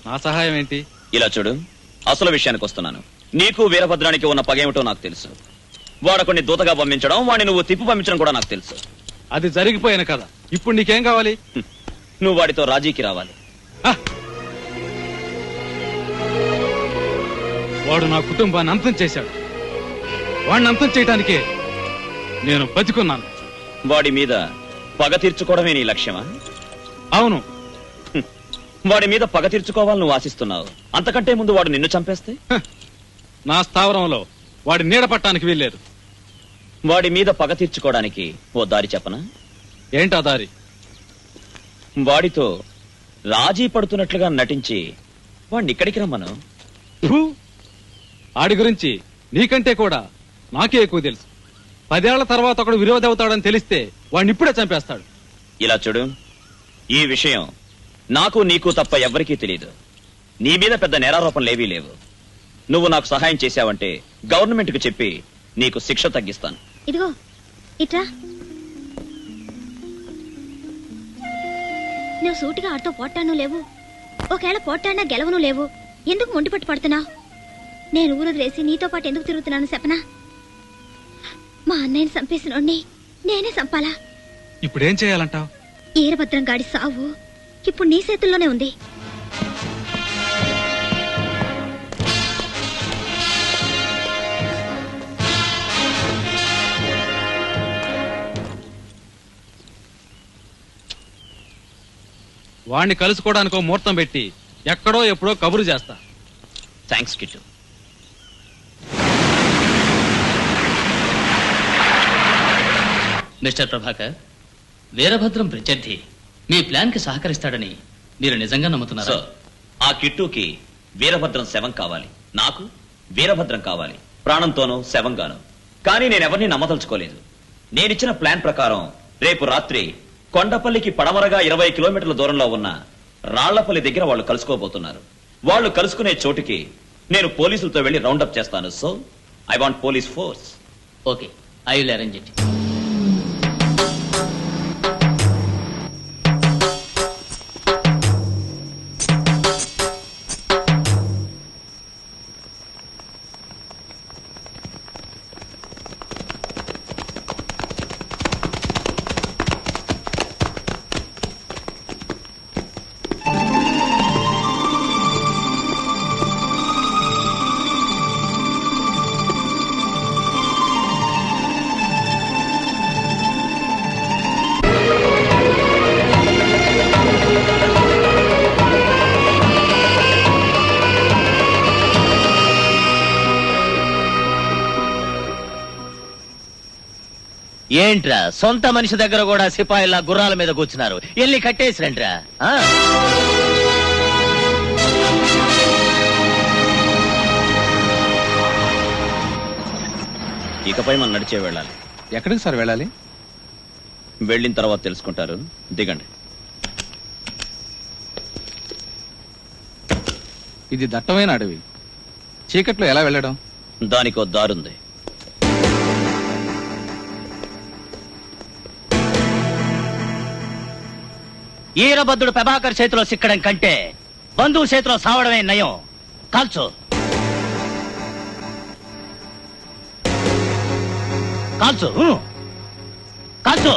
నా సహాయం ఏంటి? ఇలా చూడు, అసలు విషయానికి వస్తున్నాను. నీకు వీరభద్రానికి ఉన్న పగేమిటో నాకు తెలుసు. వాడకొన్ని దూతగా పంపించడం, వాడిని నువ్వు తిప్పి పంపించడం కూడా నాకు తెలుసు. అది జరిగిపోయిన కదా. ఇప్పుడు నీకేం కావాలి? నువ్వు వాడితో రాజీకి రావాలి. వాడు నా కుటుంబాన్ని అంతం చేశాడు. వాడిని అంతం చేయడానికే నేను బతికున్నాను. వాడి మీద పగ తీర్చుకోవడమే నీ లక్ష్యమా? అవును. వాడి మీద పగ తీర్చుకోవాలని నువ్వు ఆశిస్తున్నావు. అంతకంటే ముందు వాడు నిన్ను చంపేస్తే? నా స్థావరంలో వాడి నీడ పట్టానికి వీల్లేదు. వాడి మీద పగ తీర్చుకోవడానికి ఓ దారి చెప్పనా? ఏంటా దారి? వాడితో రాజీ పడుతున్నట్లుగా నటించి వాడిని ఇక్కడికి రమ్మను. వాడి గురించి నీకంటే కూడా నాకే ఎక్కువ తెలుసు. 10 ఏళ్ల తర్వాత ఒకడు విరోధవుతాడని తెలిస్తే వాడిని ఇప్పుడే చంపేస్తాడు. ఇలా చూడు, ఈ విషయం నాకు నీకు తప్ప ఎవ్వరికీ తెలియదు. నీ మీద పెద్ద నేరారోపణలేవీ లేవు. నువ్వు నాకు సహాయం చేశావంటే గవర్నమెంట్ కు చెప్పి నీకు శిక్ష తగ్గిస్తాను. ఇదిగో ఇట్రా. నువ్వు సూటిగా ఆడితో పోట్టాను లేవు. ఒకవేళ పోట్టాడినా గెలవను లేవు. ఎందుకు మొండిపట్టు పడుతున్నావు? నేను ఊరొదిలేసి నీతో పాటు ఎందుకు తిరుగుతున్నాను చెప్పనా? మా అన్నయ్యని చంపేసినోడ్ని నేనే చంపాలా? ఇప్పుడేం చేయాలంటావు? ఈరభద్రం గాడి సావు ఇప్పుడు నీ చేతుల్లోనే ఉంది. వాణ్ణి కలుసుకోవడానికి ముహూర్తం పెట్టి ఎక్కడో ఎప్పుడో కబురు చేస్తా. థ్యాంక్స్ కిట్టు. మిస్టర్ ప్రభాకర్, వీరభద్రం ప్రత్యర్థి మీ ప్లాన్ కి సహకరిస్తాడని మీరు నిజంగా నమ్ముతున్నారా? ఆ కిట్టుకి వీరభద్రం శవం కావాలి, నాకు వీరభద్రం కావాలి, ప్రాణంతోనూ శవంగాను. కానీ నేనెవరిని నమ్మదలుచుకోలేదు. నేనిచ్చిన ప్లాన్ ప్రకారం రేపు రాత్రి కొండపల్లికి పడమరగా 20 కిలోమీటర్ల దూరంలో ఉన్న రాళ్లపల్లి దగ్గర వాళ్ళు కలుసుకోబోతున్నారు. వాళ్ళు కలుసుకునే చోటుకి నేను పోలీసులతో వెళ్లి రౌండప్ చేస్తాను. So I want police force. Okay, I will arrange it. ఏంట్రా, సొంత మనిషి దగ్గర కూడా సిపాయిలా గుర్రాల మీద కూర్చున్నారు. ఎల్లి కట్టేసిరంట్రా. ఇకపై మనం నడిచే వెళ్ళాలి. ఎక్కడికి సార్ వెళ్ళాలి? వెళ్ళిన తర్వాత తెలుసుకుంటారు. దిగండి. ఇది దట్టమైన అడవి. చీకట్లో ఎలా వెళ్ళడం? దానికో దారుంది. ఈరభద్రుడు ప్రభాకర్ చేతిలో సిక్కడం కంటే బంధువు చేతిలో సావడమే నయం. కాల్చు కాల్చు కాల్చు.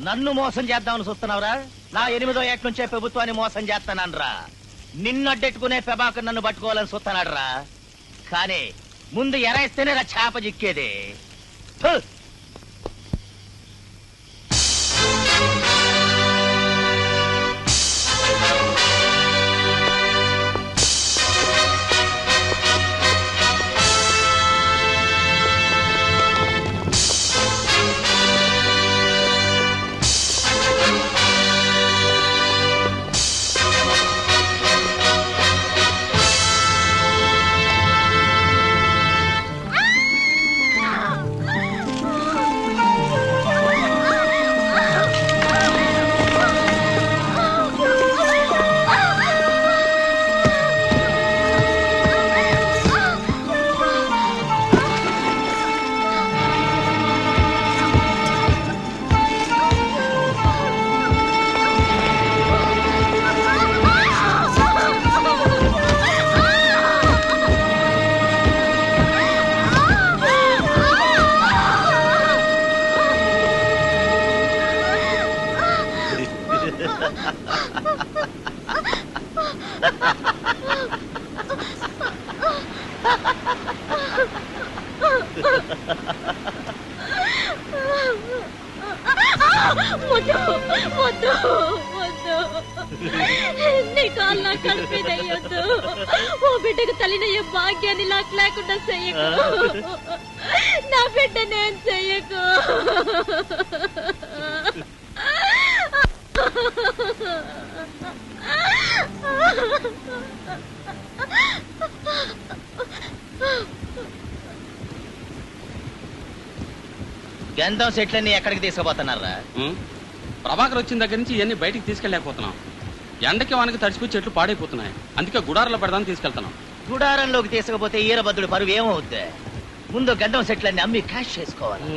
నన్ను మోసం చేద్దామని చూస్తున్నావురా? నా 8వ ఏట నుంచే ప్రభుత్వాన్ని మోసం చేస్తానరా. నిన్నడ్డెట్టుకునే ప్రభాకర్ నన్ను పట్టుకోవాలని చూస్తున్నాడు రా. కానీ ముందు ఎరేస్తేనే రా చేప చిక్కేది. ఫు! నీ కాళ్ళు నాకు కలిపేదయ్యొద్దు. ఓ బిడ్డకు తల్లినయ్యే భాగ్యాన్ని నాకు లేకుండా చెయ్యకు. నా బిడ్డ నేను చెయ్యకు. గంధం సెట్లన్నీ ఎక్కడికి తీసుకుపోతున్నారా? ప్రభాకర్ వచ్చిన దగ్గర నుంచి ఇవన్నీ బయటికి తీసుకెళ్ళలేకపోతున్నాం. ఎండకి వానకి తడిచిపోయి చెట్లు పాడైపోతున్నాయి. అందుకే గుడారంలో పెడదామని తీసుకెళ్తున్నాం. గుడారంలోకి తీసుకుపోతే ఈరభద్రుడి పరువు ఏమవుద్ది? ముందు గంధం సెట్లన్నీ అమ్మి క్యాష్ చేసుకోవాలి.